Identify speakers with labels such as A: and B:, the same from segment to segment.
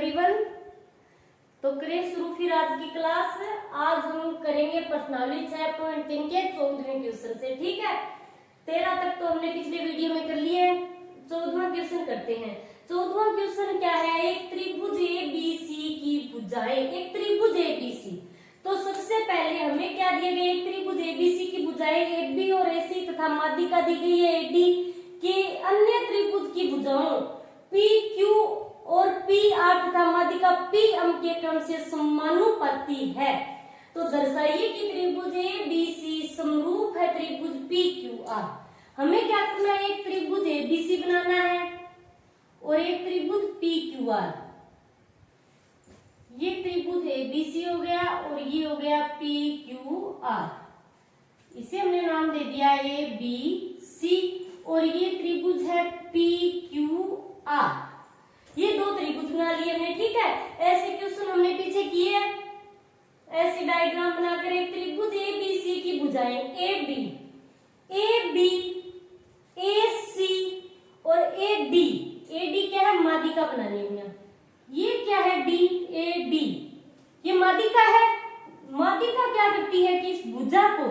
A: Everyone. तो करें शुरू फिर आज की क्लास। आज हम करेंगे प्रश्नावली 6.3 के 14वें क्वेश्चन से। ठीक है, 13 तक तो हमने पिछले वीडियो में कर लिए हैं। 14वां क्वेश्चन करते हैं। 14वां क्वेश्चन क्या है? एक त्रिभुज एबीसी की भुजाएं। एक त्रिभुज एबीसी, तो सबसे पहले हमें क्या दिए गए? एक त्रिभुज एबीसी की भुजाएं एबी और एसी तथा माध्यिका दी गई है एडी के अन्य त्रिभुज की भुजाओं पी क्यू और पी आर तथा माध्यिका पी एम के क्रम से समानुपाती है। तो दर्शाइए कि त्रिभुज एबीसी समरूप है त्रिभुज पी क्यू आर। हमें क्या करना है? एक त्रिभुज एबीसी बनाना है और एक त्रिभुज पी क्यू आर। ये त्रिभुज एबीसी हो गया और ये हो गया पी क्यू आर। इसे हमने नाम दे दिया ए बी सी और ये त्रिभुज है पी क्यू आर। ये दो त्रिभुज बना लिए हमने। ठीक है, ऐसे क्वेश्चन हमने पीछे किए हैं। ऐसे डायग्राम बनाकर एक त्रिभुज एबीसी की भुजाएं ए बी ए सी और ए डी क्या है? माध्यिका बनानी है। ये क्या है? डी ए डी, ये माध्यिका है। माध्यिका क्या करती है कि इस भुजा को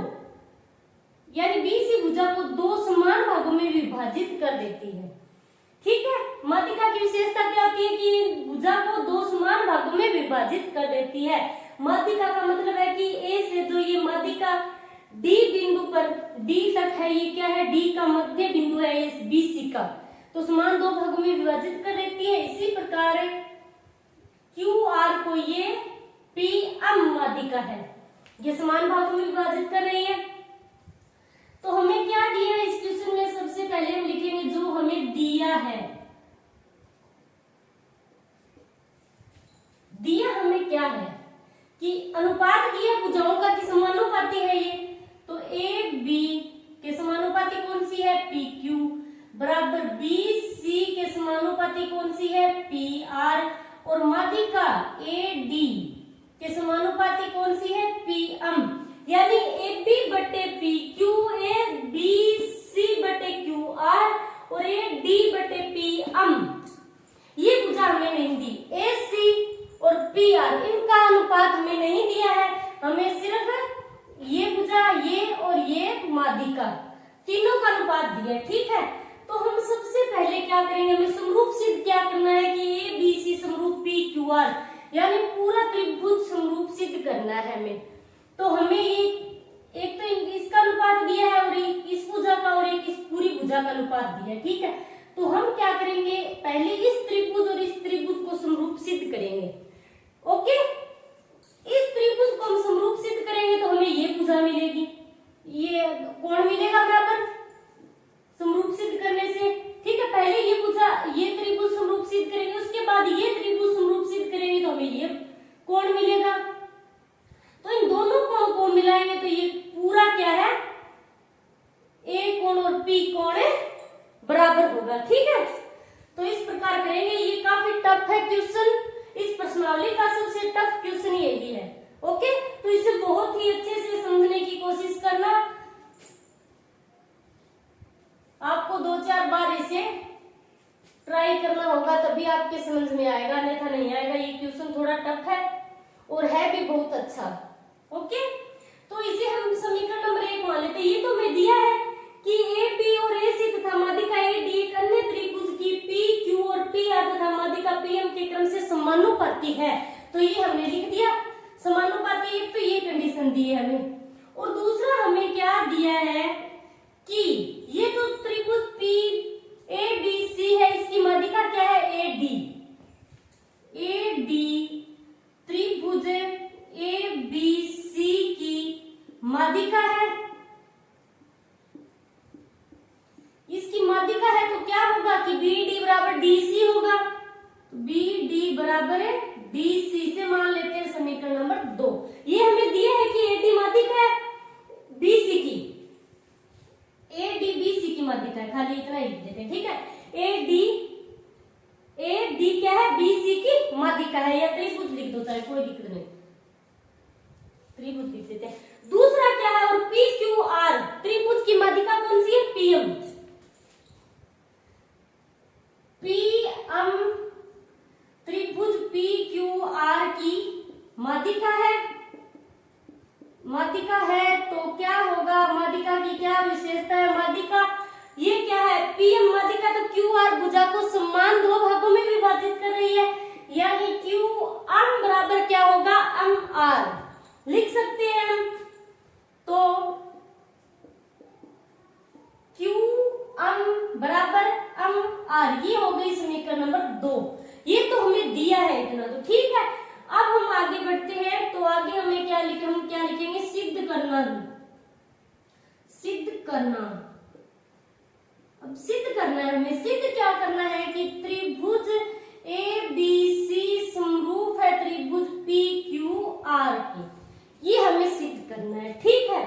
A: यानी बीसी भुजा को दो समान भागों में विभाजित कर देती है। ठीक है, माध्यिका की विशेषता क्या होती है कि भुजा को दो समान भागों में विभाजित कर देती है। माध्यिका का मतलब है कि ए से जो ये माध्यिका डी बिंदु पर डी तक है, ये क्या है? डी का मध्य बिंदु है इस बीसी का, तो समान दो भागों में विभाजित कर देती है। इसी प्रकार क्यू आर को ये पी एम माध्यिका है, ये समान भागों में विभाजित कर रही है। तो हमें क्या दिया है इस क्वेश्चन में? सबसे पहले हम लिखेंगे जो हमें दिया है। दिया हमें क्या है कि अनुपात दिया भुजाओं का कि समानुपाती है ये। तो ए बी के समानुपाती कौन सी है? पी क्यू बराबर बी सी के समानुपाती कौन सी है? पी आर और माध्यिका ए डी के समानुपाती कौन सी है? P M. यानी ए बी बटे P Q, A B C बटे क्यू आर और ए डी बटे पी एम। ये भुजा हमें नहीं दी। ए सी और पी आर इनका अनुपात हमें नहीं दिया है, हमें सिर्फ ये भुजा, ये और ये माध्यिका, तीनों का अनुपात दिया है। ठीक है, तो हम सबसे पहले क्या करेंगे? हमें समरूप सिद्ध क्या करना है कि ए बी सी समरूप पी क्यू आर, यानी पूरा त्रिभुज समरूप सिद्ध करना है हमें। तो हमें एक तो इसका अनुपात दिया है और एक इस भुजा का और एक इस पूरी भुजा का अनुपात दिया है। ठीक है, तो हम क्या करेंगे? पहले इस त्रिभुज और इस त्रिभुज को समरूप सिद्ध करेंगे। ओके, इस त्रिभुज को हम समरूप सिद्ध करेंगे तो हमें ये भुजा मिलेगी, ये कोण मिलेगा बराबर समरूप सिद्ध करने से। ठीक है, पहले ये भुजा ये त्रिभुज समरूप सिद्ध करेंगे, उसके बाद ये त्रिभुज समरूप सिद्ध करेंगे तो हमें ये कोण मिलेगा। तो इन दोनों कोण को मिलाएंगे तो ये पूरा क्या है? ए कोण और पी कोण बराबर होगा। ठीक है, तो इस प्रकार करेंगे। ये काफी टफ है क्वेश्चन, इस प्रश्नावली का सबसे टफ क्वेश्चन यही है। ओके, तो इसे बहुत ही अच्छे से समझने की कोशिश करना। आपको 2-4 बार इसे ट्राई करना होगा तभी आपके समझ में आएगा, अन्यथा नहीं आएगा। ये क्वेश्चन थोड़ा टफ है और है भी बहुत अच्छा। ओके, तो इसे हम समीकरण नंबर 1 मान लेते हैं। ये तो हमें दिया है कि ए बी और ए सी तथा माध्यिका ए डी एक अन्य त्रिभुज की पी क्यू और पी आर तथा माध्यिका पी एम के क्रम से समानुपाती है। तो ये हमने लिख दिया समानुपाती। एक तो ये कंडीशन दी है हमें, और दूसरा हमें क्या दिया है कि ये तो त्रिभुज पी ए बी सी है, इसकी माध्यिका क्या है? ए डी त्रिभुज ए बी सी की माध्यिका है। इसकी माध्यिका है तो क्या होगा कि बी डी बराबर डी सी होगा। बी डी बराबर डी सी से मान लेते हैं समीकरण नंबर 2। ये हमें दिया है कि ए डी माध्यिका है बी सी की, ए डी बी सी की माध्यिका है, खाली इतना ही लिख देते हैं। ठीक है, ए डी क्या है? बी सी की माध्यिका है, या त्रिभुज लिख दो चाहे, कोई दिक्कत नहीं, त्रिभुज लिख देते हैं। दूसरा क्या है? और पी क्यू आर त्रिभुज की माध्यिका कौन सी है? P M. त्रिभुज पी माध्यिका है, माध्यिका है तो क्या होगा, माध्यिका की क्या विशेषता है, माध्यिका ये क्या है, पीएम माध्यिका तो क्यू आर भुजा को समान दो भागों में विभाजित कर रही है, यानी क्यू एम बराबर क्या होगा, एम आर लिख सकते हैं हम। तो क्यू एम बराबर एम आर, ये हो गई समीकरण नंबर 2। ये तो हमें दिया है इतना, तो ठीक है। अब हम आगे बढ़ते हैं, तो आगे हमें क्या लिखे, हम क्या लिखेंगे, सिद्ध करना, सिद्ध करना। अब सिद्ध करना है हमें, सिद्ध क्या करना है कि त्रिभुज ए बी सी समरूप है त्रिभुज पी क्यू आर के, ये हमें सिद्ध करना है, ठीक है।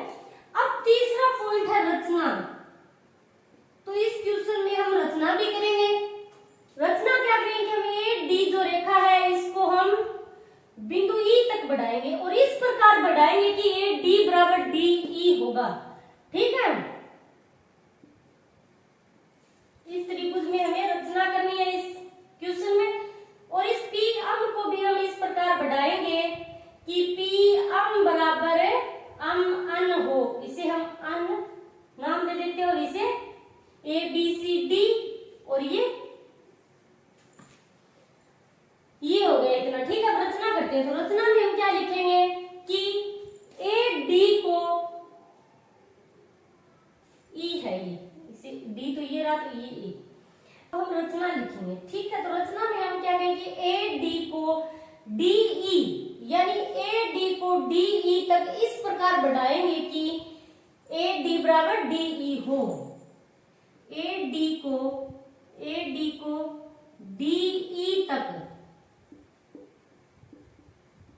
A: अब तीसरा पॉइंट है रचना, तो इस क्वेश्चन में हम रचना भी करेंगे। रचना क्या करेंगे, हम ये डी जो रेखा है इसको हम बिंदु ई तक बढ़ाएंगे और इस प्रकार बढ़ाएंगे कि ए डी बराबर डी ई होगा, ठीक है। इस त्रिभुज में हमें रचना करनी है इस क्वेश्चन में, और इस पी एम को भी हम इस प्रकार बढ़ाएंगे कि पी एम बराबर एम अन हो, इसे हम अन नाम दे देते हैं, और इसे ए बी सी डी, और ये हो गया इतना, ठीक है। रचना करते हैं, तो रचना में हम क्या लिखेंगे कि ए डी को ई है, ये इसे डी तो ये रहा, तो ये ए, तो हम रचना लिखेंगे, ठीक है। तो रचना में हम क्या कहेंगे, ए डी को डी ई, यानी ए डी को डी ई तक इस प्रकार बढ़ाएंगे कि ए डी बराबर डी ई हो, ए डी को डी ई तक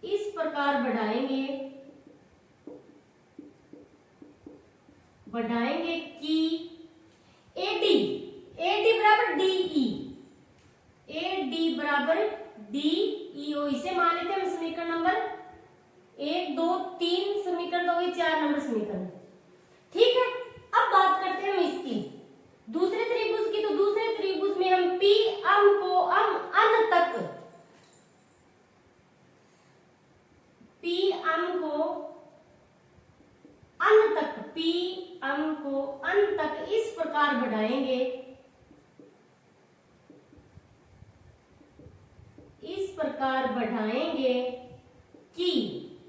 A: इस प्रकार बढ़ाएंगे कि ए डी बराबर डी ई, ए डी बराबर डी ई हो, इसे मान लेते हैं हम समीकरण नंबर 1 2 3 समीकरण, तो 4 नंबर समीकरण, ठीक है। अब बात करते हैं हम इसकी दूसरे त्रिभुज की, तो दूसरे त्रिभुज में हम पी एम को एम अन तक, पी एम को अन तक, पी एम को अन तक इस प्रकार बढ़ाएंगे, इस प्रकार बढ़ाएंगे कि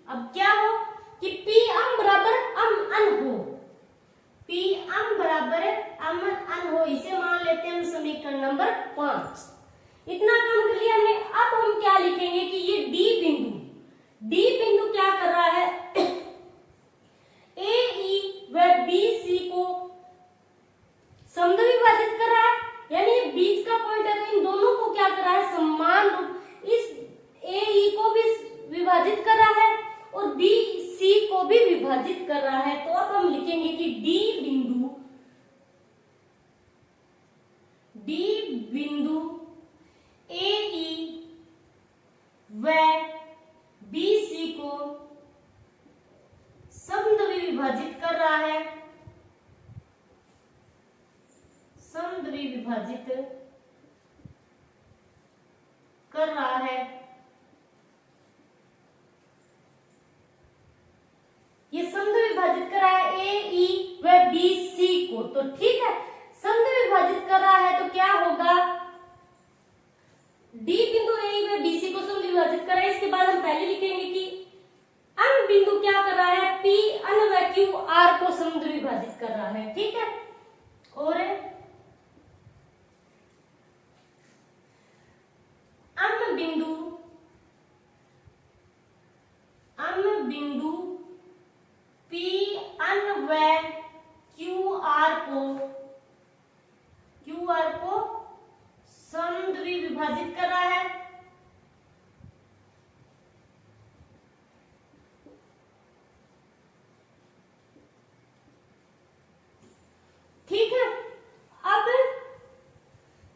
A: अब क्या हो कि पी एम बराबर एम अन हो, पी एम बराबर एम अन हो, इसे मान लेते हैं हम समीकरण नंबर 5। इतना काम कर लिया हमने। अब हम क्या लिखेंगे कि ये डी बिंदु क्या कर रहा है, ए ई व बी सी को समद्वि विभाजित कर रहा है, यानी ये बीच का पॉइंट है, तो इन दोनों को क्या कर रहा है, समान रूप, इस ए ई को भी विभाजित कर रहा है और बी सी को भी विभाजित कर रहा है। तो अब हम लिखेंगे कि डी बिंदु ए ई व बी सी को समद्वि विभाजित कर रहा है, समद्वि विभाजित कर रहा है, ये समद्वि विभाजित कर रहा है ए ई व बी सी को, तो ठीक है। समद्वि विभाजित कर रहा है तो क्या होगा, डी बिंदु ए ई व बी सी को समद्वि विभाजित कर रहा है, इसके बाद हम पहले लिखेंगे कि एम बिंदु क्या कर रहा है, पी अन व क्यू आर को समद्वि विभाजित कर रहा है, ठीक है। और एम बिंदु पी अन व क्यू आर को समद्वि विभाजित कर रहा है, ठीक है। अब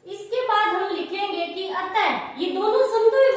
A: इसके बाद हम लिखेंगे कि अतः ये दोनों समद्वि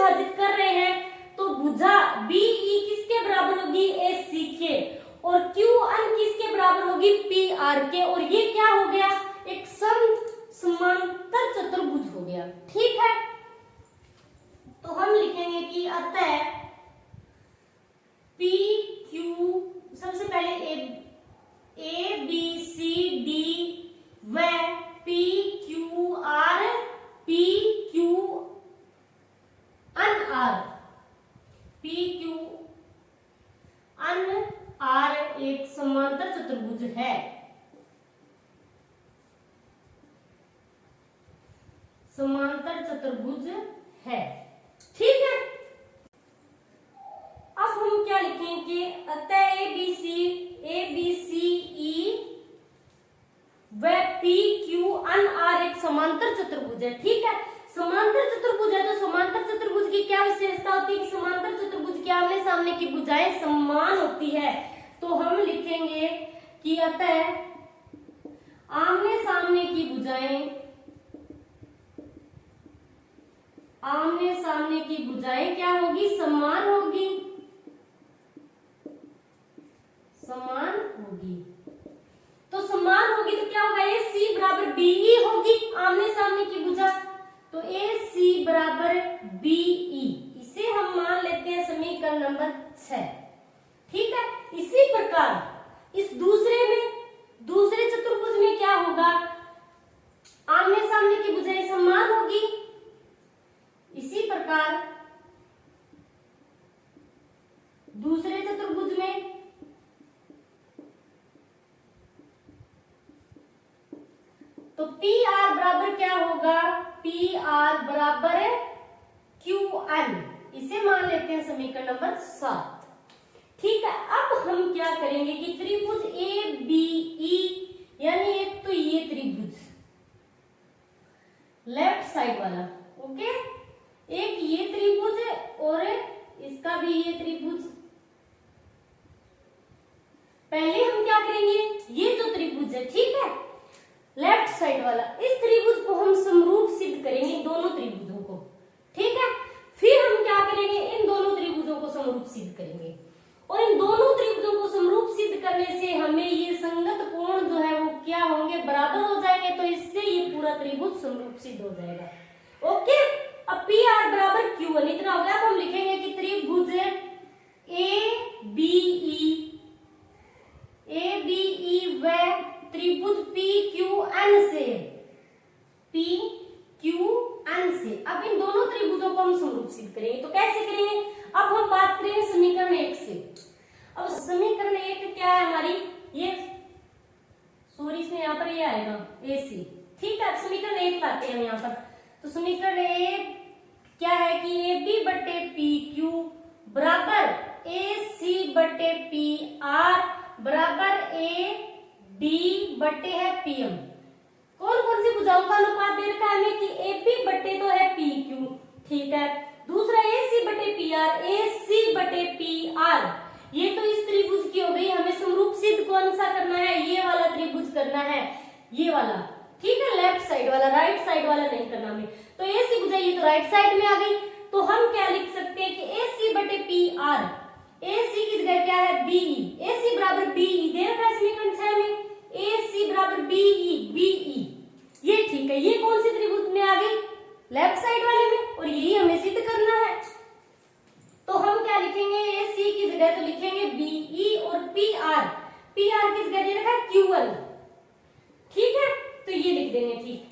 A: है। ठीक है, अब हम क्या लिखेंगे, अतः ए बी सी ई व पी क्यू एन आर एक समांतर चतुर्भुज है। ठीक है, समांतर चतुर्भुज है तो समांतर चतुर्भुज की क्या विशेषता होती है कि समांतर चतुर्भुज के आमने सामने की भुजाएं समान होती है। तो हम लिखेंगे कि अतः आमने सामने की भुजाएं क्या होगी, समान होगी, समान होगी। तो समान होगी तो क्या होगा, ए सी बराबर बीई होगी आमने सामने की भुजा, तो ए सी बराबर बीई, इसे हम मान लेते हैं समीकरण नंबर 6। ठीक है, इसी प्रकार इस दूसरे चतुर्भुज में क्या होगा, आमने सामने की भुजाएं समान होगी। इसी प्रकार दूसरे चतुर्भुज में तो पी आर बराबर क्या होगा, पी आर बराबर क्यू एन, इसे मान लेते हैं समीकरण नंबर 7। ठीक है, अब हम क्या करेंगे कि त्रिभुज ए बी ई, यानी एक तो ये त्रिभुज लेफ्ट साइड वाला, ओके, एक ये त्रिभुज और इसका भी ये त्रिभुज। पहले हम क्या करेंगे, ये जो त्रिभुज है, ठीक है, लेफ्ट साइड वाला, इस त्रिभुज को हम समरूप सिद्ध करेंगे दोनों त्रिभुजों को। ठीक है, फिर हम क्या करेंगे, इन दोनों त्रिभुजों को समरूप सिद्ध करेंगे और इन दोनों त्रिभुजों को समरूप सिद्ध करने से हमें ये संगत कोण जो है वो क्या होंगे, बराबर हो जाएंगे। तो इससे ये पूरा त्रिभुज समरूप सिद्ध हो जाएगा। ओके, अब पी आर बराबर क्यू एन इतना हो गया। अब हम लिखेंगे कि त्रिभुज ए बी ई व त्रिभुज पी क्यू एन से अब इन दोनों त्रिभुजों को हम समरूप सिद्ध करेंगे। तो कैसे करेंगे, अब हम बात करेंगे समीकरण 1 से। अब समीकरण 1 क्या है हमारी, ये सॉरी इसमें यहाँ पर ये आएगा ए सी। ठीक है, समीकरण 1 लाते हैं हम यहाँ पर। तो समीकरण 1 क्या है कि ए बी बटे पी क्यू बराबर ए सी बटे पी आर बराबर ए डी बटे है पी एम। कौन कौन सी भुजाओं का अनुपात दे रखा है हमें कि ए पी बटे तो है पी क्यू। ठीक है, दूसरा ए सी बटे पी आर, ए सी बटे पी आर, ये तो इस त्रिभुज की हो गई। हमें समरूप सिद्ध कौन सा करना है, ये वाला त्रिभुज करना है, ये वाला। ठीक है, लेफ्ट साइड वाला, राइट साइड वाला नहीं करना हमें। तो ए सी भुजा ये तो राइट साइड में आ गई, तो हम क्या लिख सकते हैं कि ए सी बटे पी आर, ए सी की जगह क्या है बीई, ए सी बराबर बीई दे रखा है समीकरण 6 में, ए सी बराबर बीई, ये ठीक है। ये कौन सी त्रिभुज में आ गई, लेफ्ट साइड वाले में, और यही हमें सिद्ध करना है। तो हम क्या लिखेंगे, ए सी की जगह तो लिखेंगे बीई और पी आर की जगह दे रखा है क्यू एल। ठीक है, तो ये लिख देंगे। ठीक,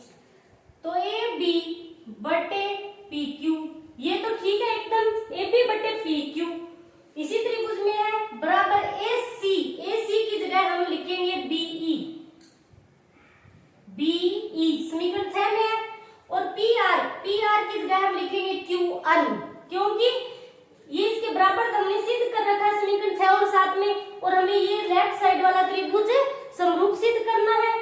A: तो ए बी बटे पी क्यू, ये तो ठीक है एकदम, ए बी बटे पी क्यू इसी त्रिभुज में है, बराबर ए सी की जगह हम लिखेंगे बीई समीकरण 6 में है, और पी आर की जगह हम लिखेंगे क्यू एन, क्योंकि ये इसके बराबर हमने सिद्ध कर रखा है समीकरण 6 और 7 में, और हमें ये लेफ्ट साइड वाला त्रिभुज समरूप सिद्ध करना है।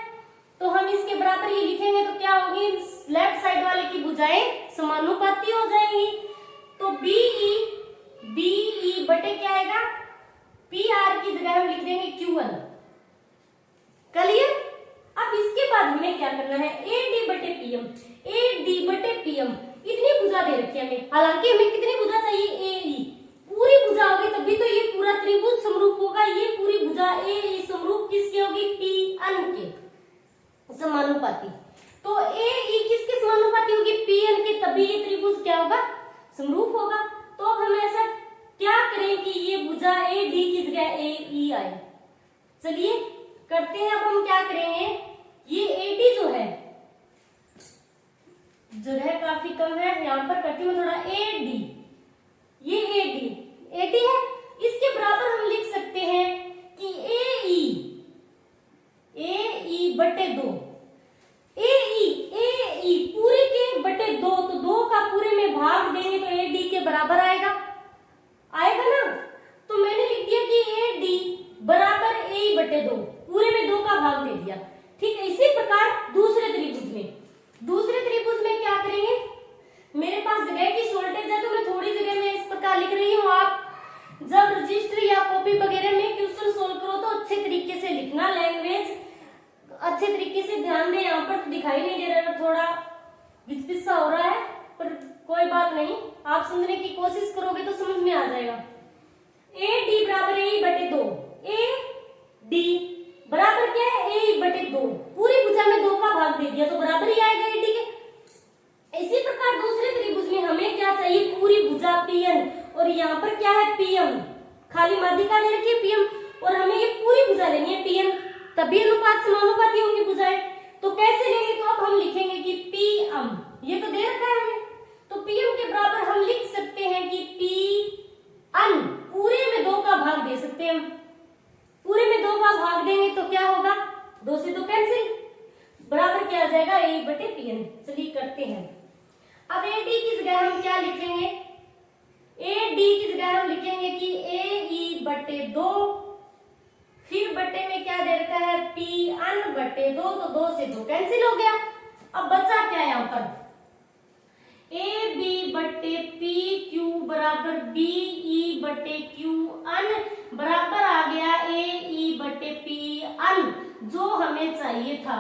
A: तो हम इसके बराबर ये लिखेंगे तो क्या होगी, लेफ्ट साइड वाले की भुजाएं समानुपाती हो जाएंगी। तो बीई बटे क्या आएगा, पी आर की जगह हम लिख देंगे क्यू एन। क्लियर। अब इसके बाद हमें क्या करना है, ए डी बटे पीएम, इतनी भुजा दे रखी है हमें। हालांकि हमें कितनी भुजा चाहिए, ए ई, पूरी भुजा होगी तभी तो ये पूरा त्रिभुज समरूप होगा। ये पूरी भुजा ए ई समरूप किसकी होगी, पी एन के समानुपाती। तो ए ई किसके समानुपाती होगी, पी एन के, तभी ये त्रिभुज क्या होगा, समरूप होगा। तो अब हम ऐसा क्या करें कि ये भुजा ए डी की जगह ए ई आए। चलिए करते हैं। अब हम क्या करेंगे, ये ए डी जो है, जगह काफी कम है, यहाँ पर करती हूँ थोड़ा ए डी, ये ए डी है, इसके बराबर हम लिख सकते हैं कि ए ई बटे 2, ए ई पूरे के बटे 2, तो 2 का पूरे में भाग लिख रही हूँ, आप जब रजिस्टर या कॉपी वगैरह में क्वेश्चन सोल्व करो तो अच्छे तरीके से लिखना, लैंग्वेज अच्छे तरीके से ध्यान दें। यहाँ पर दिखाई नहीं दे रहा, थोड़ा विचपिच सा हो रहा है, पर कोई बात नहीं, आप समझने की कोशिश करोगे तो समझ में आ जाएगा। ए डी बराबर ए बटे 2, ए डी बराबर क्या है, ए बटे 2, पूरी भुजा में 2 का भाग दे दिया तो बराबर ही आएगा ए डी के। इसी प्रकार दूसरे त्रिभुज में हमें क्या चाहिए, पूरी भुजा पीएन, और यहाँ पर क्या है पीएम, खाली माध्यिका ले रखी है पीएम, और हमें ये पूरी भुजा लेनी है पीएन, तभी अनुपात समानुपाती होंगी भुजाएं। तो कैसे लेंगे, तो अब हम लिखेंगे कि पीएम, ये तो दे रखा है हमें, तो पीएम के बराबर हम लिख सकते हैं कि पीएन, पूरे में 2 का भाग दे सकते हैं हम, पूरे में 2 का भाग देंगे तो क्या होगा, 2 से 2 कैंसिल, बराबर क्या आ जाएगा ए बटे पीएन। चलिए करते हैं। अब ए डी की जगह हम क्या लिखेंगे, ए डी की जगह हम लिखेंगे कि ए ई बटे 2, फिर बटे में क्या दे रखा है पी अन बटे 2, तो 2 से 2 कैंसिल हो गया। अब बचा क्या यहाँ पर, ए बी बटे पी क्यू बराबर बी ई बटे क्यू अन बराबर आ गया ए ई बटे पी अन, जो हमें चाहिए था।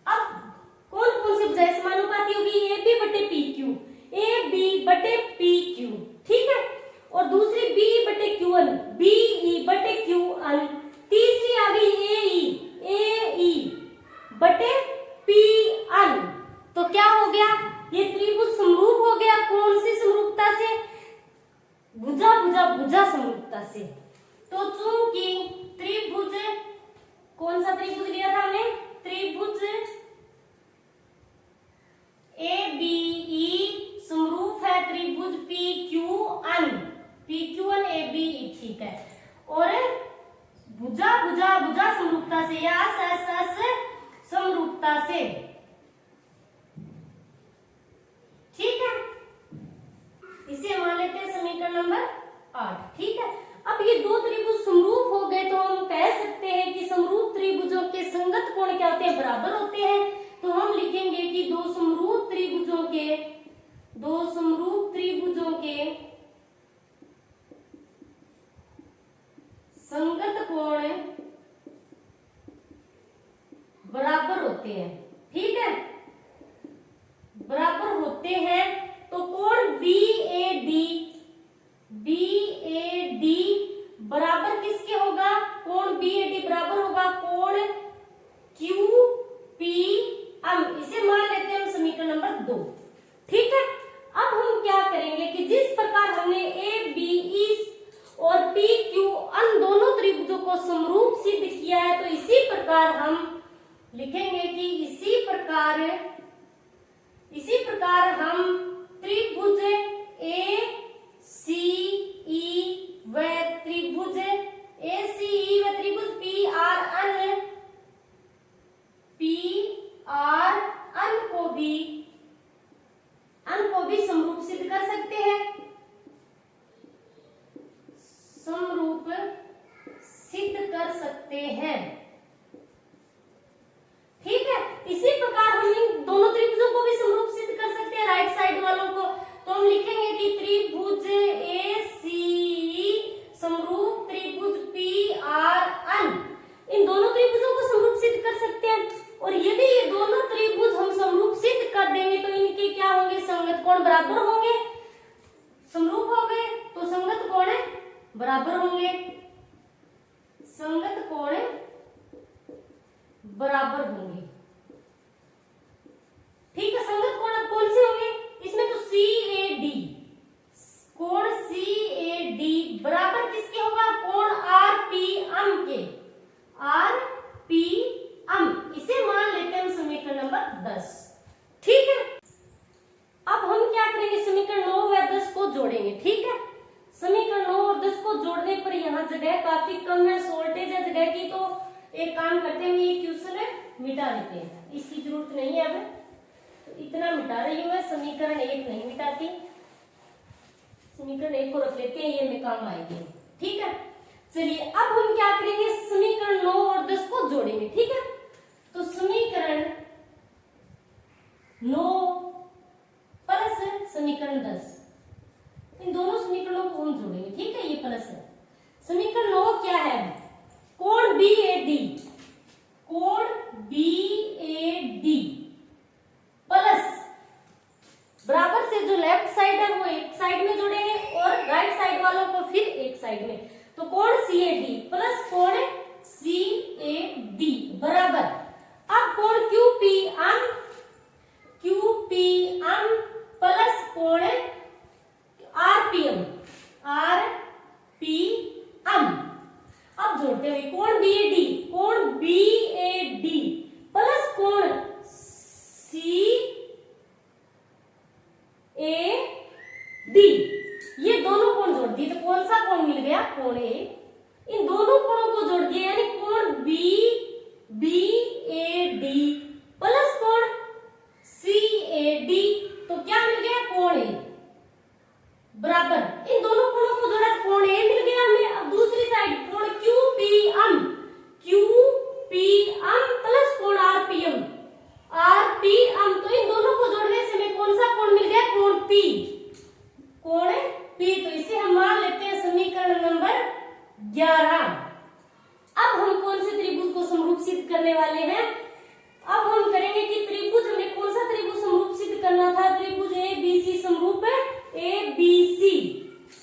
A: अब कौन कौन सी भुजाएं समानुपाती होगी, ए बी बटे पी क्यू, ए बी बटे पी क्यू, ठीक है, और दूसरी बी बटे क्यू अन, बी ई बटे क्यू अन, तीसरी आ गई ए ई बटे पी अन। तो क्या हो गया, ये त्रिभुज समरूप हो गया, कौन सी समरूपता से, भुजा भुजा भुजा समरूपता से। तो चूंकि त्रिभुज, कौन सा त्रिभुज लिया था हमने, त्रिभुज ए बी ई समरूप है त्रिभुज P Q N, P Q N A B E, ठीक है, और भुजा भुजा भुजा समरूपता से या एस समरूपता से, ठीक है, इसे मान लेते हैं समीकरण नंबर 8, ठीक है। अब ये 2 त्रिभुज समरूप हो गए तो हम कह सकते हैं कि समरूप त्रिभुजों के संगत कोण क्या होते हैं, बराबर होते हैं। तो हम लिखेंगे कि 2 समरूप त्रिभुजों के संगत कोण बराबर होते हैं, ठीक है, बराबर होते हैं। तो कोण BAD बराबर किसके होगा, कोण BAD बराबर होगा कोण QPM, इसे मान लेते हैं हम समीकरण नंबर 2, ठीक है। अब हम क्या करेंगे कि जिस प्रकार हमने ABE और PQ अन दोनों त्रिभुजों को समरूप सिद्ध किया है, तो इसी प्रकार हम लिखेंगे कि इसी प्रकार हम त्रिभुज ACE व त्रिभुज ACE व त्रिभुज PR अन को भी समरूप सिद्ध कर सकते हैं, समरूप सिद्ध कर सकते हैं, ठीक है। इसी प्रकार हम इन दोनों त्रिभुजों को भी समरूप सिद्ध कर सकते हैं, राइट साइड वालों को। तो हम लिखेंगे कि त्रिभुज ACE समरूप त्रिभुज PR इन दोनों त्रिभुजों को समरूप सिद्ध कर सकते हैं। और यदि ये दोनों त्रिभुज हम समरूप सिद्ध कर देंगे तो इनके क्या होंगे, संगत कोण बराबर होंगे, समरूप हो गए तो संगत कोण बराबर होंगे, संगत कोण बराबर होंगे, ठीक है। संगत कोण अब कौन से होंगे, इसमें तो CAD, कोण CAD बराबर किसके होगा, कोण RPM के, RPM, इसे मान लेते हैं हम समीकरण नंबर 10, ठीक है। अब हम क्या करेंगे, समीकरण 9 व 10 को जोड़ेंगे, ठीक है। समीकरण 9 और 10 को जोड़ने पर यहाँ जगह काफी कम है, शॉर्टेज है जगह की, तो एक काम करते हैं, ये क्वेश्चन मिटा देते हैं, इसकी जरूरत नहीं है, अब तो इतना मिटा रही हूँ मैं, समीकरण 1 नहीं मिटाती, समीकरण 1 को रख लेते हैं, ये में काम आएगी, ठीक है। चलिए अब हम क्या करेंगे, समीकरण 9 और 10 को जोड़ेंगे, ठीक है। तो समीकरण 9 प्लस समीकरण 10 बराबर से जो लेफ्ट साइड है वो एक साइड में जोड़ेंगे और राइट साइड वालों को फिर एक साइड में। तो कोण CAD प्लस कोण CAD बराबर, अब कोण QPM प्लस कोण RPM अब जोड़ते हुए कोण BAD प्लस कोण CAD, ये दोनों कोण जोड़ दिए तो कौन सा कोण मिल गया? कोण A। इन दोनों कोणों को जोड़ दिया यानी कोण BAD प्लस कोण CAD, तो क्या मिल गया? कोण A बराबर, इन दोनों कोणों को जोड़ा तो कोण A मिल गया हमें। अब दूसरी साइड कोण QPM प्लस कोण RPM, तो इन दोनों को जोड़ने से हमें कौन सा कोण मिल गया? कोण P। तो इसे हम मान लेते हैं समीकरण नंबर 11। अब हम कौन से त्रिभुज को समरूप सिद्ध करने वाले हैं? अब हम करेंगे कि त्रिभुज, हमें कौन सा त्रिभुज समरूप सिद्ध करना था? त्रिभुज ABC समरूप है ABC।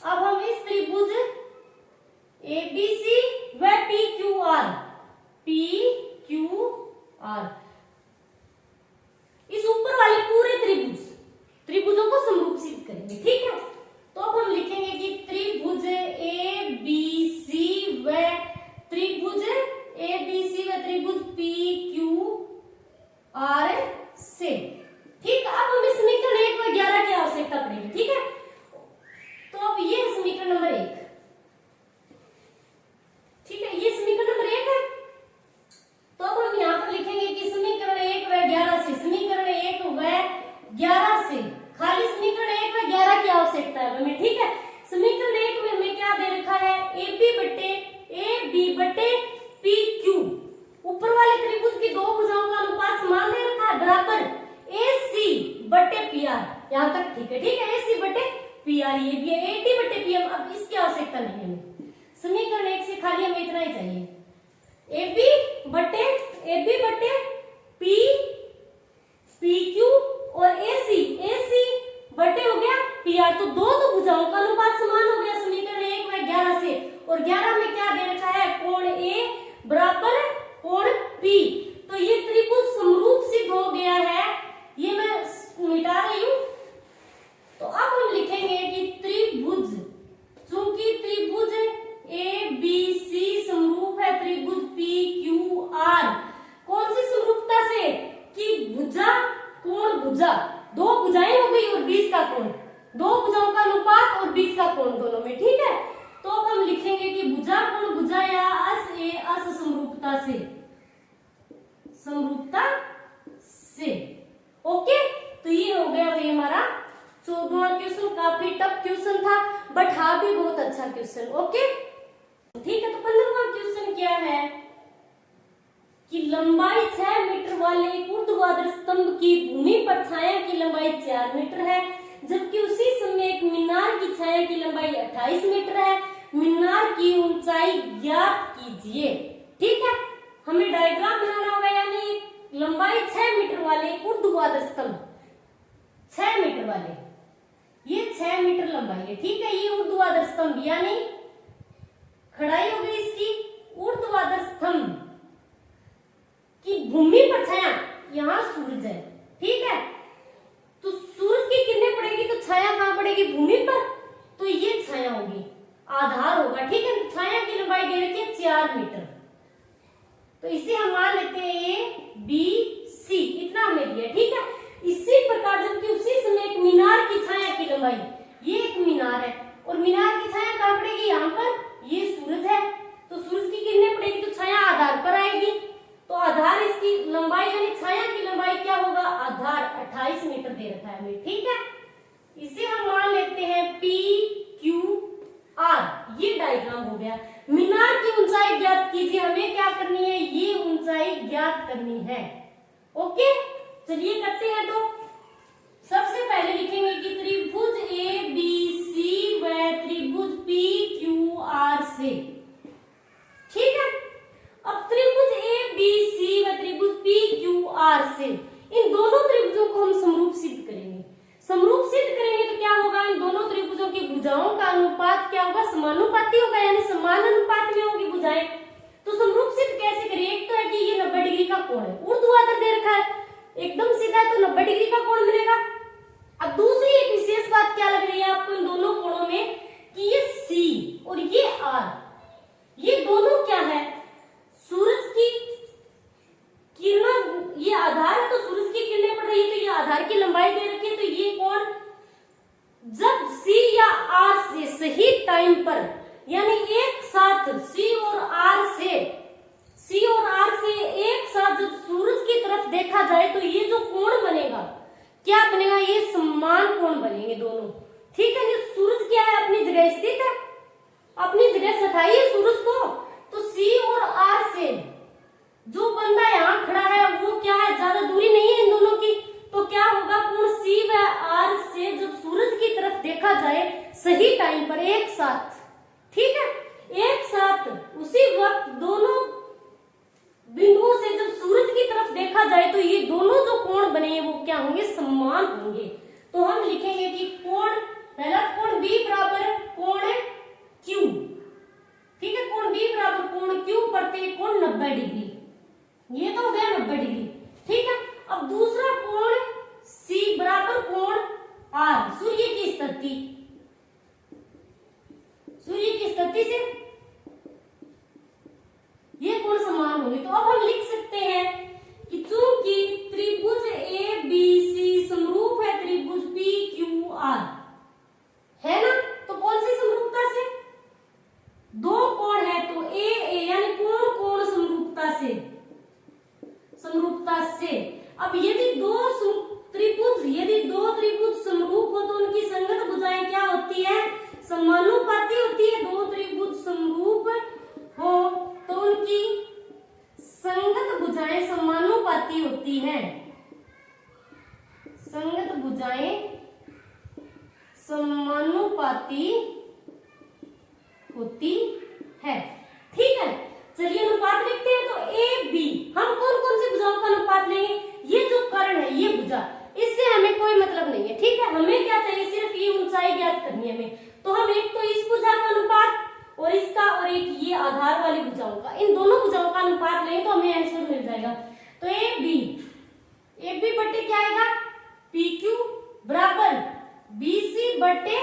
A: अब हम इस त्रिभुज ABC व PQR इस ऊपर वाले पूरे त्रिभुजों को समरूप सिद्ध करेंगे, ठीक है। तो अब हम लिखेंगे कि त्रिभुज ABC व त्रिभुज PQR से, ठीक। अब हमें समीकरण 1 व 11 की आवश्यकता पड़ेगी, ठीक है। तो अब ये समीकरण नंबर 1, ठीक है, ये समीकरण नंबर 1 है। तो अब हम यहाँ पर लिखेंगे कि समीकरण 1 व 11 से, समीकरण 1 व 11 से, खाली समीकरण 1 व 11 की आवश्यकता है हमें, ठीक है। समीकरण 1 में हमें क्या दे रखा है? AB बटे PQ, ऊपर वाले त्रिभुज की दो भुजाओं का अनुपात समान दे रखा है बराबर AC बटे PR, यहाँ तक ठीक है, ठीक है। AC बटे PR, ये भी है AD बटे PM। अब इसकी आवश्यकता नहीं है हमें, समीकरण 1 से खाली हमें इतना ही चाहिए, AB बटे PQ और AC बटे हो गया PR, तो दो भुजाओं का अनुपात समान हो गया समीकरण 1 व 11 से। और 11 में क्या दे रखा है? कोण A बराबर कोण P, तो ये त्रिभुज समरूप सिद्ध हो गया है। ये मैं मिटा रही हूं। तो अब हम लिखेंगे कि त्रिभुज, चूंकि त्रिभुज ABC समरूप है त्रिभुज PQR, कौन सी समरूपता से? कि भुजा कोण भुजा, दो भुजाएं हो गई और बीच का कोण, दो भुजाओं का अनुपात और बीच का कोण दोनों में, ठीक है। तो अब हम लिखेंगे कि भुजा कोण भुजा या अस समरूपता से, ओके। तो ये हो गया भाई हमारा 14वां क्वेश्चन। काफी टफ क्वेश्चन था बट हाँ भी बहुत अच्छा क्वेश्चन, ओके, ठीक है। तो 15वां क्वेश्चन क्या है कि लंबाई 6 मीटर वाले एक ऊर्ध्वाधर स्तंभ की भूमि पर छाया की लंबाई 4 मीटर है, जबकि उसी समय एक मीनार की छाया की लंबाई 28 मीटर है। मीनार की ऊंचाई ज्ञात कीजिए, ठीक है। हमें डायग्राम बनाना होगा, यानी लंबाई 6 मीटर वाले एक ऊर्ध्वाधर स्तंभ, 6 मीटर वाले, ये 6 मीटर लंबाई है, ठीक है। ये ऊर्ध्वाधर स्तंभ यानी खड़ाई हो गई इसकी ऊर्ध्वाधर स्तंभ की भूमि पर छाया, यहां सूरज है, ठीक है। तो सूरज की किरणें पड़ेगी तो छाया कहां पड़ेगी? भूमि पर, तो ये छाया होगी, आधार होगा, ठीक है। छाया की लंबाई दे रखी है 4 मीटर, तो इसे हम मान लेते हैं ABC, इतना हमें दिया, ठीक है। इसी प्रकार जबकि उसी समय एक मीनार की छाया की लंबाई, ये एक मीनार है और मीनार की छाया कहां पड़ेगी? यहाँ पर, ये सूरज है, तो सूरज की किरणें पड़ेगी तो छाया आधार पर आएगी, तो आधार इसकी लंबाई यानी छाया की लंबाई क्या होगा? आधार 28 मीटर दे रखा है हमें, ठीक है। इसे हम मान लेते हैं PQR, ये डायग्राम हो गया। मीनार की ऊंचाई ज्ञात कीजिए, हमें क्या करनी है? ये ऊंचाई ज्ञात करनी है, ओके। चलिए करते हैं। तो सबसे पहले लिखेंगे कि त्रिभुज ABC व त्रिभुज PQR से, ठीक है। अब त्रिभुज ABC व त्रिभुज PQR से इन दोनों त्रिभुजों को हम समरूप सिद्ध करेंगे। समरूप क्या होगा, समानुपाती होगा, यानी समान अनुपात में होगी भुजाएं। तो समरूप सिद्ध कैसे करें, एक तो है कि ये 90 डिग्री का कोण है, ऊर्ध्वाधर दे रखा है, एकदम सीधा है तो 90 डिग्री का कोण मिलेगा। अब दूसरी एक विशेष बात क्या लग रही है आपको इन दोनों कोणों में, कि ये C और ये R, ये दोनों क्या है, सूरज की किरणों, ये आधार है तो सूरज की किरणें पड़ रही है, तो ये आधार की लंबाई दे रखी है, तो ये कोण जब C या R से सही टाइम पर, यानी एक साथ C और R से एक साथ जब सूरज की तरफ देखा जाए तो ये जो कोण बनेगा क्या बनेगा, ये समान कोण बनेंगे दोनों। ठीक है, ये सूरज क्या है, अपनी जगह स्थित है, अपनी जगह सथाई है सूरज को, तो C और R से जो बंदा यहाँ खड़ा है वो क्या है, ज्यादा दूरी नहीं है इन दोनों की, तो क्या होगा, कोण C व R से जब सूरज की तरफ देखा जाए सही टाइम पर एक साथ, ठीक है, एक साथ उसी वक्त दोनों बिंदुओं से जब सूरज की तरफ देखा जाए तो ये दोनों जो कोण बने वो क्या होंगे, समान होंगे। तो हम लिखेंगे कि कोण, पहला कोण B बराबर कोण Q, ठीक है, कोण B बराबर कोण Q प्रत्येक कोण 90 डिग्री, ये तो हो गया 90 डिग्री। ठीक है, अब दूसरा कोण C बराबर कोण R, सूर्य की स्थिति, सूर्य की स्थिति से ये कोण समान होंगे। तो अब हम लिख सकते हैं कि चूंकि त्रिभुज ABC समरूप है त्रिभुज PQR, है ना, तो कौन सी समरूपता से, दो कोण है तो AA यानी कोण कोण समरूपता से, समरूपता से। अब यदि दो त्रिभुज समरूप हो तो उनकी संगत भुजाएं क्या होती है, समानुपाती होती है। दो त्रिभुज समरूप हो तो उनकी संगत भुजाएं समानुपाती होती है, संगत भुजाएं समानुपाती होती है। ठीक है, चलिए अनुपात लिखते हैं। तो ए बी, हम कौन कौन सी भुजाओं का अनुपात लेंगे, ये जो कर्ण है ये भुजा, इससे हमें कोई मतलब नहीं है। ठीक है, हमें क्या चाहिए, सिर्फ ये ऊंचाई ज्ञात करनी है हमें। तो हम एक तो इस भुजा का अनुपात और इसका और एक ये आधार वाली भुजाओं का, इन दोनों भुजाओं का अनुपात लें तो हमें आंसर मिल जाएगा। तो ए बी बटे क्या आएगा, पी क्यू बराबर BC बटे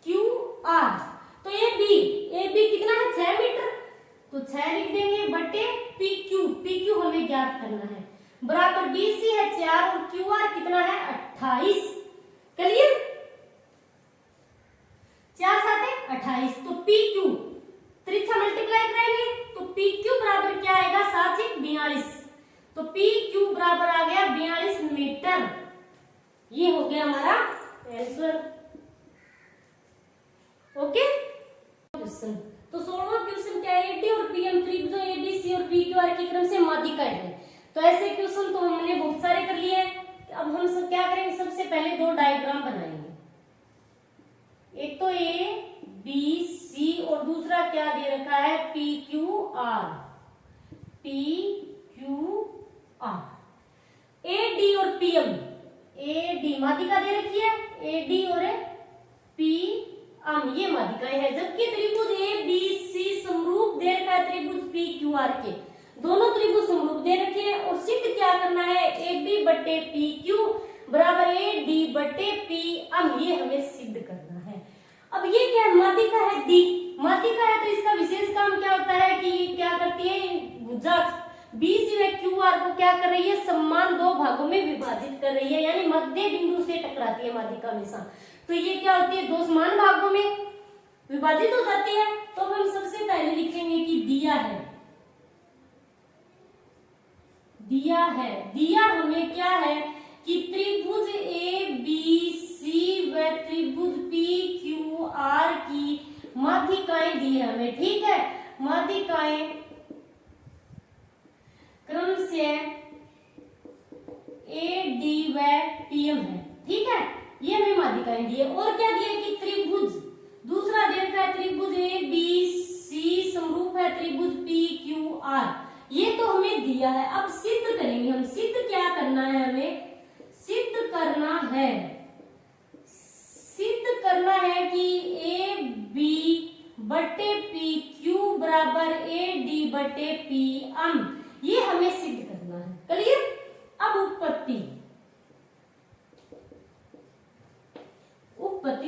A: QR। तो ए बी कितना है, 6 मीटर, तो 6 लिख देंगे बटे पी क्यू हमें ज्ञात करना है, बराबर BC है 4 और QR कितना है 28। क्लियर, 4 7 28, तो PQ त्रिज्या मल्टीप्लाई करेंगे तो PQ बराबर क्या आएगा, 7 6 42, तो PQ बराबर आ गया 42 मीटर। ये हो गया हमारा आंसर। ओके, क्वेश्चन तो 16वां क्वेश्चन क्या है, AD और PM त्रिभुजों ABC और PQR के क्रम से माध्यिकाएं हैं। तो ऐसे क्वेश्चन तो हमने बहुत सारे कर लिए हैं। अब हम सब क्या करेंगे, सबसे पहले दो डायग्राम बनाएंगे, एक तो ABC और दूसरा क्या दे रखा है PQR। AD और PM, AD माध्यिका दे रखी है, AD और PM ये माध्यिकाएं हैं, जबकि त्रिभुज ABC समरूप दे रखा है त्रिभुज PQR के, दोनों त्रिभुज समरूप दे रखे हैं। और सिद्ध क्या करना है, AB बटे PQ बराबर AD बटे PM, ये हमें सिद्ध करना है। अब ये क्या है, माध्यिका है D, माध्यिका है तो इसका विशेष काम क्या होता है कि क्या करती है, भुजा BC व QR को क्या कर रही है, समान दो भागों में विभाजित कर रही है, यानी मध्य बिंदु से टकराती है माध्यिका हमेशा। तो ये क्या होती है, दो समान भागों में विभाजित हो जाती है। तो हम सबसे पहले लिखेंगे कि दिया हमें क्या है कि त्रिभुज ABC व त्रिभुज PQR की माध्यिकाएं दी है हमें। ठीक है, माध्यिकाएं क्रम से AD व PM है। ठीक है, ये हमें माध्यिकाएं दी है। और क्या दिया कि त्रिभुज दूसरा दे रखा है, त्रिभुज ABC समरूप है त्रिभुज PQR, ये तो हमें दिया है। अब सिद्ध करेंगे हम, सिद्ध क्या करना है, हमें सिद्ध करना है कि AB बटे पी क्यू बराबर ए डी बटे पी एम, ये हमें सिद्ध करना है। क्लियर? अब उत्पत्ति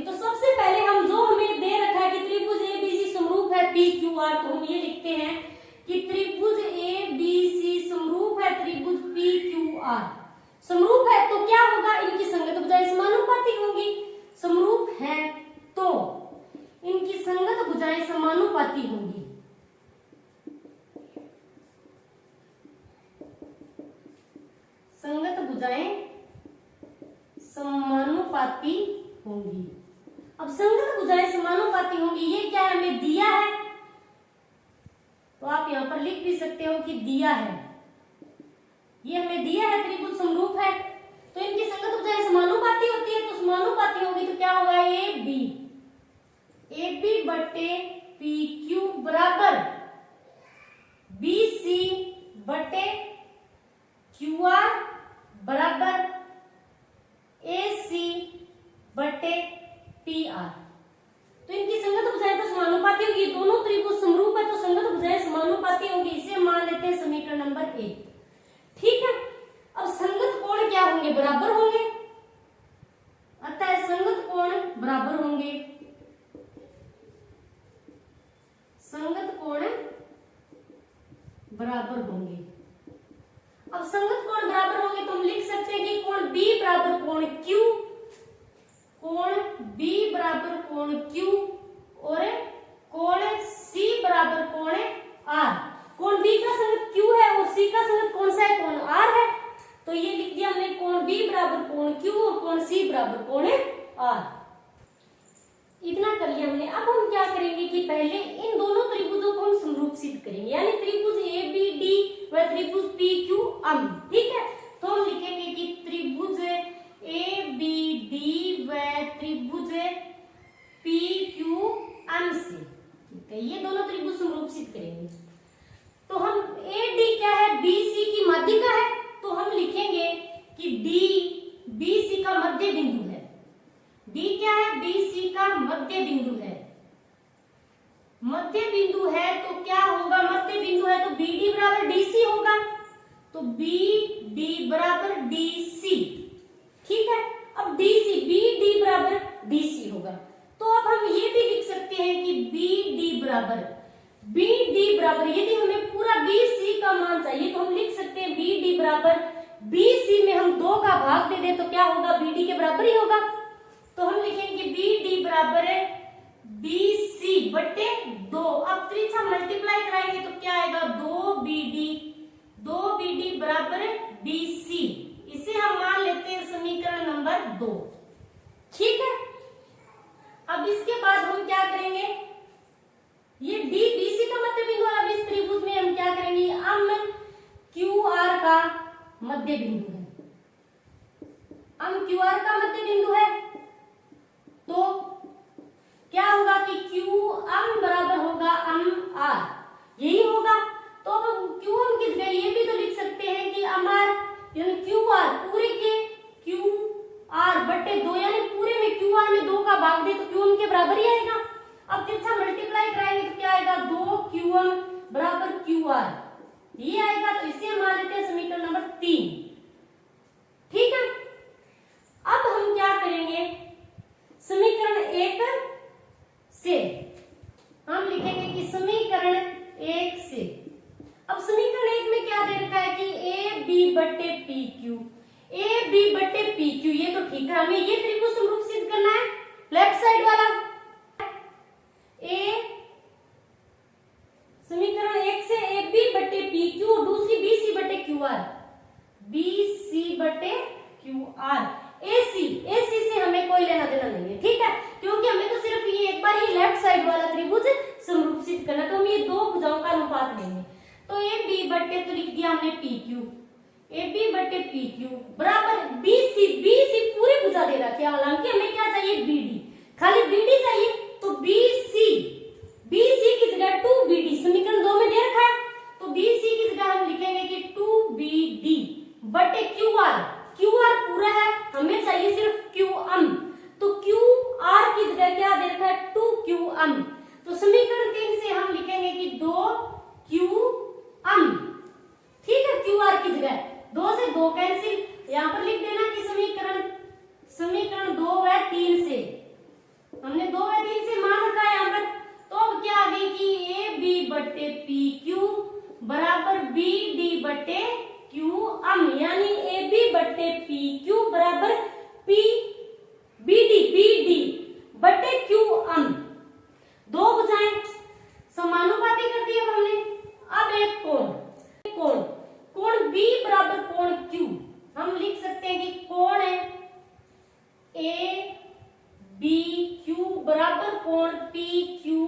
A: तो सबसे पहले हम जो हमें दे रखा है कि त्रिभुज एबीसी समरूप है पी क्यू आर, तो हम ये लिखते हैं कि त्रिभुज एबीसी समरूप है त्रिभुज पी क्यू आर। समरूप है तो क्या होगा, इनकी संगत भुजाएं समानुपाती होंगी। समरूप है तो इनकी संगत भुजाएं समानुपाती होंगी। संगत भुजाएं समानुपाती होंगी। अब संगत भुजाएं समानुपाती होंगी, ये क्या हमें दिया है, तो आप यहां पर लिख भी सकते हो कि दिया है, ये हमें दिया है त्रिभुज समरूप है, तो इनकी संगत भुजाएं समानुपाती होती है, तो समानुपाती होगी तो क्या होगा, ए बी बटे पी क्यू बराबर बी सी बटे क्यू आर बराबर ए सी बटे पी आर। तो इनकी संगत भुजाएं तो समानुपाती होगी, दोनों त्रिभुज समरूप है तो संगत भुजाएं समानुपाती होगी, इसे मान लेते हैं समीकरण नंबर 1। ठीक है, अब संगत कोण क्या होंगे, बराबर होंगे, अतः संगत कोण बराबर होंगे। संगत कोण बराबर होंगे। अब संगत कोण बराबर होंगे तो हम लिख सकते हैं कि कोण B बराबर कोण Q, कोण B बराबर कोण Q और कोण C बराबर कोण R। कोण B का संगत Q है और C का संगत कौन सा है, कोण R है, तो ये लिख दिया हमने कोण B बराबर कोण Q और कोण C बराबर कोण R। इतना कर लिया हमने। अब हम क्या करेंगे कि पहले इन दोनों त्रिभुजों को हम समरूप सिद्ध करेंगे, यानी त्रिभुज ABD व त्रिभुज PQM। ठीक है, तो हम लिखेंगे कि त्रिभुज ABD व त्रिभुज PQM से, ठीक है, ये दोनों त्रिभुज समरूप सिद्ध करेंगे। तो हम AD क्या है, BC की माध्यिका है, तो हम लिखेंगे कि D BC का मध्य बिंदु है। D क्या है, BC का मध्य बिंदु है। मध्य बिंदु है तो क्या होगा, मध्य बिंदु है तो BD बराबर DC होगा, तो BD बराबर DC। ठीक है, अब BD बराबर DC होगा, तो अब हम ये भी लिख सकते हैं कि BD बराबर यदि हमें पूरा BC का मान चाहिए तो हम लिख सकते हैं BD बराबर BC में हम 2 का भाग दे दें तो क्या होगा, BD के बराबर ही होगा, तो हम लिखेंगे BD बराबर है BC बटे 2। अब त्रिज्या मल्टीप्लाई कराएंगे तो क्या आएगा, 2BD बराबर BC, इसे हम मान लेते हैं समीकरण नंबर 2। ठीक है, अब इसके बाद हम क्या करेंगे, ये D BC का मध्य बिंदु है, अब इस त्रिभुज में हम क्या करेंगे, हम QR का मध्य बिंदु है, QR का मध्य बिंदु है, तो क्या होगा कि QM बराबर होगा MR, यही होगा। तो अब हम QM की जगह ये भी तो लिख सकते हैं कि MR यानी QR पूरे के QR बटे 2, यानी पूरे में QR में 2 का भाग दे तो QM के बराबर ही आएगा। अब कितना मल्टीप्लाई कराएंगे तो क्या आएगा, 2QM बराबर QR, ये आएगा, तो इसे मान लेते हैं समीकरण नंबर 3। ठीक है, अब हम क्या करेंगे, समीकरण 1 से हम लिखेंगे कि समीकरण 1 से, अब समीकरण 1 में क्या दे रखा है कि AB बटे PQ, AB बटे PQ, ये तो ठीक है, हमें ये त्रिभुज समरूप सिद्ध करना है, लेफ्ट साइड वाला समीकरण 1 से AB बटे PQ और दूसरी BC बटे QR, BC बटे QR, AC से हमें कोई लेना देना नहीं है। ठीक है, क्योंकि हमें तो सिर्फ ये एक बार ये लेफ्ट साइड वाला त्रिभुज समरूप सिद्ध करना, तो हम ये 2 भुजाओं का अनुपात लेंगे, तो AB बटे, तो लिख दिया हमने PQ, AB बटे PQ बराबर BC पूरी भुजा दे रखी है, हालांकि हमें क्या चाहिए, BD, खाली BD चाहिए, तो BC की जगह 2BD, समीकरण 2 में दे रखा है, तो BC की जगह हम लिखेंगे कि 2BD बटे QR पूरा है, हमें चाहिए सिर्फ QM, तो QR की जगह क्या दे रखा है, 2QM, तो समीकरण बराबर कोण पी क्यू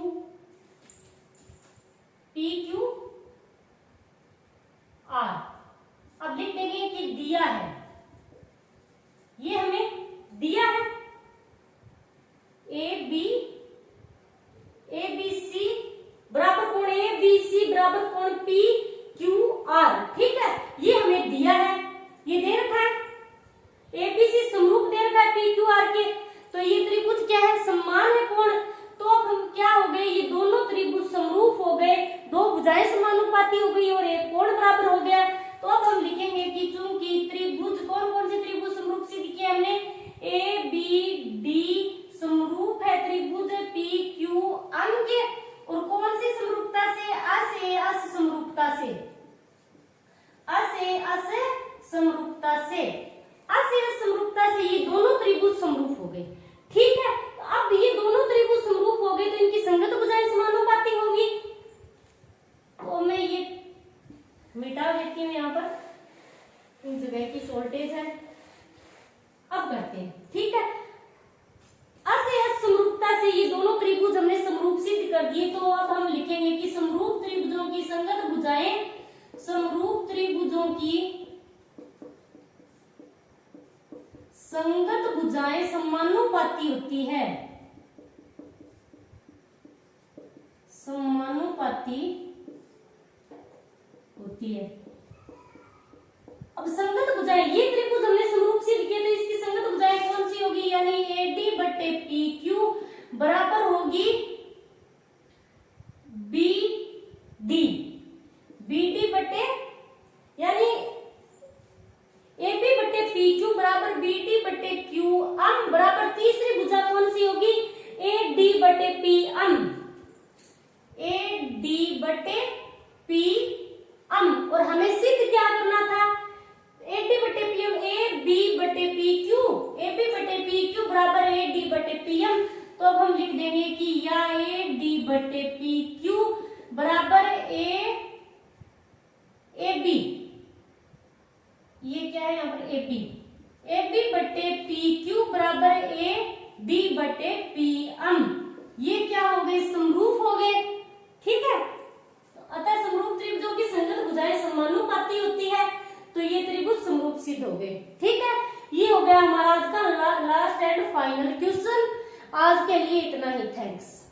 A: आर। अब लिख देंगे कि दिया है, ये हमें दिया है ए बी सी बराबर कोण ए बी सी बराबर कोण पी क्यू आर। ठीक है, ये हमें दिया है, ये दे रखा है एबीसी समरूप दे रखा है पी क्यू आर के। तो ये त्रिभुज क्या है, समान है कोण। तो अब हम क्या हो गए, ये दोनों त्रिभुज समरूप हो गए, दो भुजाएं समानुपाती हो गई और एक कोण बराबर हो गया। तो अब हम लिखेंगे कि चूंकि त्रिभुज कौन कौन से त्रिभुज समरूप सिद्ध किए हमने, ए बी डी समरूप है त्रिभुज पी क्यू आर के। और कौन सी समरूपता से, अ से अस समरूपता से, अ से अस समरूपता से, अ से अस समरूपता से ये दोनों त्रिभुज समरूप हो गए। ठीक है, तो अब ये दोनों त्रिभुज समरूप हो गए तो इनकी संगत भुजाएं समानुपाती होंगी। तो मैं ये मिटा देती हूँ, यहाँ पर इन जगह की शॉर्टेज है। अब करते हैं, ठीक है, अ से अस समरूपता से ये दोनों त्रिभुज हमने समरूप सिद्ध कर दिए। तो अब हम लिखेंगे कि समरूप त्रिभुजों की संगत भुजाएं, समरूप त्रिभुजों की संगत भुजाएं समानुपाती होती है, समानुपाती होती है। अब संगत भुजाएं, ये त्रिभुज हमने समरूप सिद्ध किए तो इसकी संगत भुजाएं कौन सी होगी, यानी ए डी बटे पी क्यू बराबर होगी बी डी बटे, यानी ए बी बटे पी क्यू बराबर बी डी बटे क्यू अम बराबर तीसरी भुजा कौन सी होगी, ए डी बटे पी अम, ए डी बटे पी अम। और हमें सिद्ध क्या करना था, ए डी बटे पी एम, ए बी बटे पी क्यू, ए बी बटे पी क्यू बराबर ए डी बटे पी एम। तो अब हम लिख देंगे कि या ए डी बटे पी क्यू बराबर ए बी, ये क्या है यहाँ पर ए बी बटे पी क्यू बराबर ए बी बटे पी एम। ये क्या हो गए, समरूप हो गए। ठीक है, अतः समरूप त्रिभुजों की संगत भुजाएं समानुपाती होती है, तो ये त्रिभुज समरूप सिद्ध हो गए। ठीक है, ये हो गया हमारा आज का लास्ट एंड फाइनल क्वेश्चन। आज के लिए इतना ही, थैंक्स।